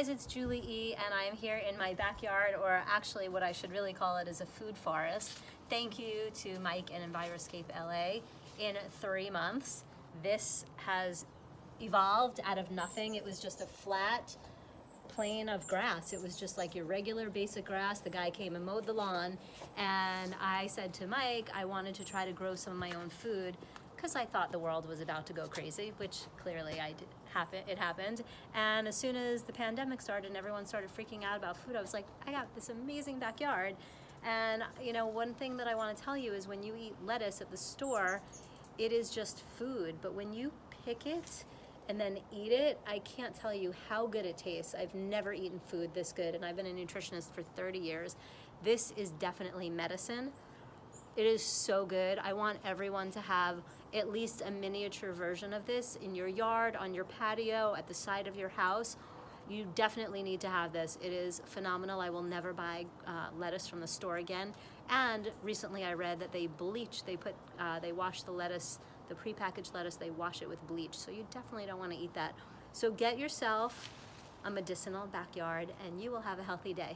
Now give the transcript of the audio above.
guys, it's Julie E, and I am here in my backyard, or actually what I should really call it is a food forest. Thank you to Mike and Enviroscape LA. In 3 months, this has evolved out of nothing. It was just a flat plane of grass. It was just like your regular basic grass. The guy came and mowed the lawn, and I said to Mike I wanted to try to grow some of my own food because I thought the world was about to go crazy, which clearly it happened. And as soon as the pandemic started and everyone started freaking out about food, I was like, I got this amazing backyard. And you know, one thing that I want to tell you is when you eat lettuce at the store, it is just food, but when you pick it and then eat it, I can't tell you how good it tastes. I've never eaten food this good, and I've been a nutritionist for 30 years. This is definitely medicine. It is so good. I want everyone to have at least a miniature version of this in your yard, on your patio, at the side of your house. You definitely need to have this. It is phenomenal. I will never buy lettuce from the store again. And recently I read that they bleach, they wash the lettuce, the prepackaged lettuce, they wash it with bleach. So you definitely don't want to eat that. So get yourself a medicinal backyard and you will have a healthy day.